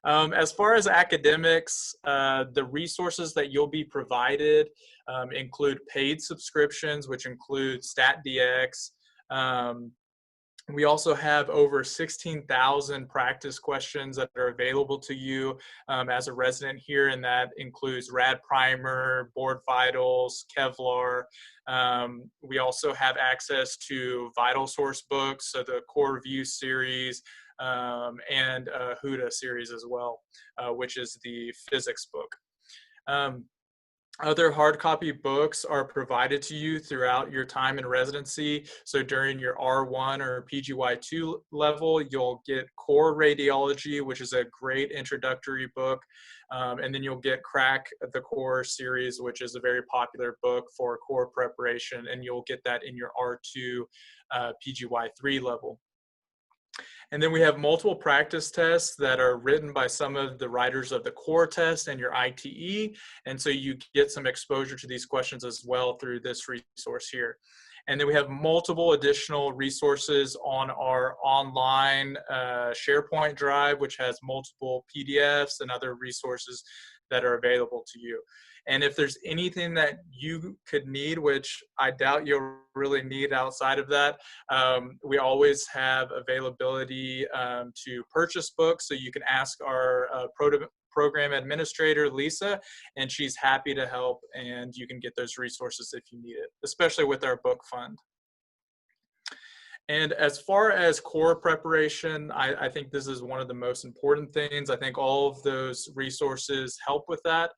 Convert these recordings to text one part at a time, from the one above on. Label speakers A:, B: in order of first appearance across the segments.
A: As far as academics, the resources that you'll be provided include paid subscriptions, which include StatDX. Um, we also have over 16,000 practice questions that are available to you as a resident here, and that includes RAD Primer, Board Vitals, Kevlar. We also have access to Vital Source books, so the Core Review series, and Huda series as well, which is the physics book. Other hard copy books are provided to you throughout your time in residency. So during your R1 or PGY2 level, you'll get Core Radiology, which is a great introductory book. And then you'll get Crack the Core series, which is a very popular book for core preparation. And you'll get that in your R2 PGY3 level. And then we have multiple practice tests that are written by some of the writers of the core test and your ITE. And so you get some exposure to these questions as well through this resource here. And then we have multiple additional resources on our online SharePoint drive, which has multiple PDFs and other resources that are available to you. And if there's anything that you could need, which I doubt you'll really need outside of that, we always have availability to purchase books. So you can ask our program administrator, Lisa, and she's happy to help, and you can get those resources if you need it, especially with our book fund. And as far as core preparation, I think this is one of the most important things. I think all of those resources help with that.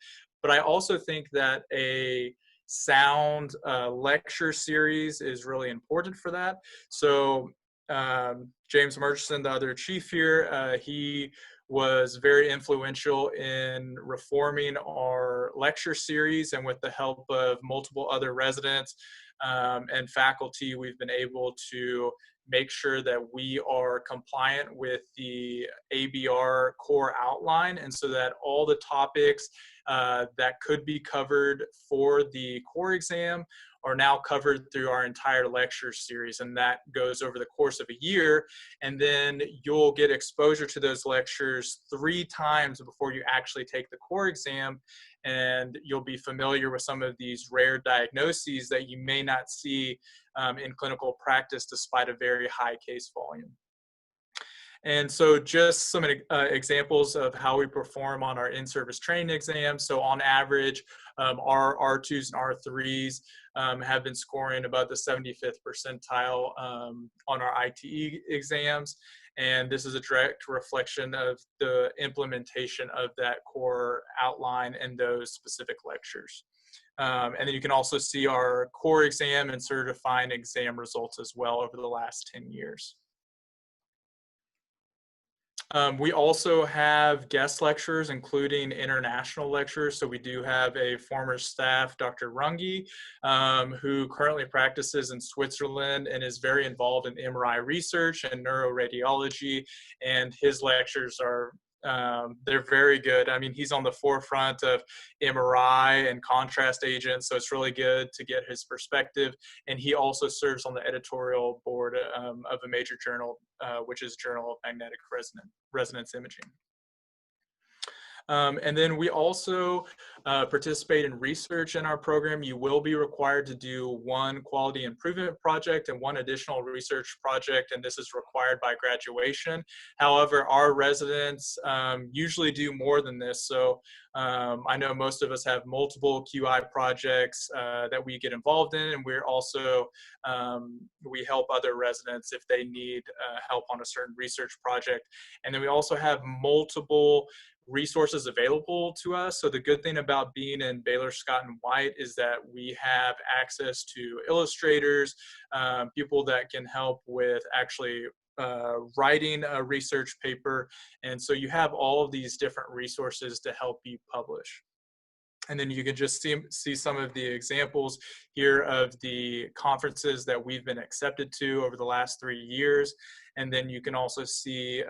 A: But I also think that a sound lecture series is really important for that. So James Murchison, the other chief here, he was very influential in reforming our lecture series, and with the help of multiple other residents and faculty, we've been able to make sure that we are compliant with the ABR core outline, and so that all the topics that could be covered for the core exam are now covered through our entire lecture series, and that goes over the course of a year. And then you'll get exposure to those lectures 3 times before you actually take the core exam, and you'll be familiar with some of these rare diagnoses that you may not see in clinical practice despite a very high case volume. And so just some examples of how we perform on our in-service training exams. So on average, our R2s and R3s have been scoring about the 75th percentile on our ITE exams. And this is a direct reflection of the implementation of that core outline and those specific lectures. And then you can also see our core exam and certifying exam results as well over the last 10 years. We also have guest lecturers, including international lecturers. So we do have a former staff, Dr. Runge, who currently practices in Switzerland and is very involved in MRI research and neuroradiology. And his lectures are they're very good. I mean, he's on the forefront of MRI and contrast agents, so it's really good to get his perspective. And he also serves on the editorial board of a major journal, which is Journal of Magnetic Resonance Imaging. And then we also participate in research in our program. You will be required to do 1 quality improvement project and 1 additional research project, and this is required by graduation. However, our residents usually do more than this. So I know most of us have multiple QI projects that we get involved in, and we're also, we help other residents if they need help on a certain research project. And then we also have multiple resources available to us. So the good thing about being in Baylor Scott and White is that we have access to illustrators, people that can help with actually writing a research paper. And so you have all of these different resources to help you publish. And then you can just see some of the examples here of the conferences that we've been accepted to over the last 3 years. And then you can also see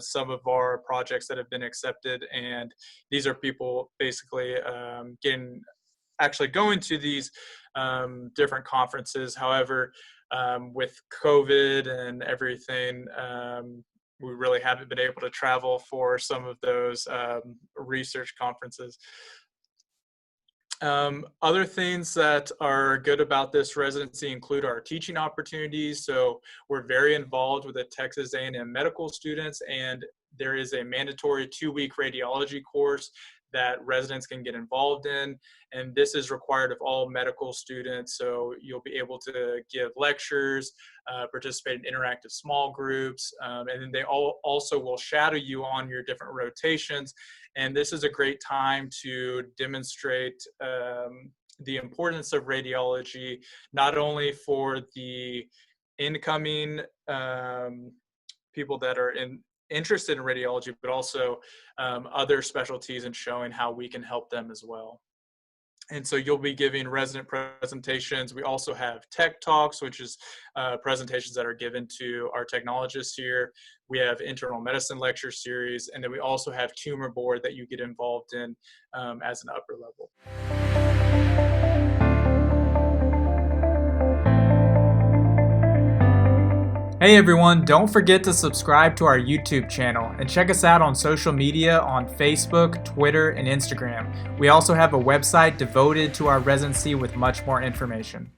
A: some of our projects that have been accepted. And these are people basically actually going to these different conferences. However, with COVID and everything, we really haven't been able to travel for some of those research conferences. Other things that are good about this residency include our teaching opportunities. So we're very involved with the Texas A&M medical students, and there is a mandatory 2-week radiology course that residents can get involved in. And this is required of all medical students. So you'll be able to give lectures, participate in interactive small groups, and then they also will shadow you on your different rotations. And this is a great time to demonstrate the importance of radiology, not only for the incoming people that are interested in radiology, but also other specialties, and showing how we can help them as well. And so you'll be giving resident presentations. We also have tech talks, which is presentations that are given to our technologists here. We have internal medicine lecture series, and then we also have tumor board that you get involved in as an upper level. Hey everyone, don't forget to subscribe to our YouTube channel and check us out on social media on Facebook, Twitter, and Instagram. We also have a website devoted to our residency with much more information.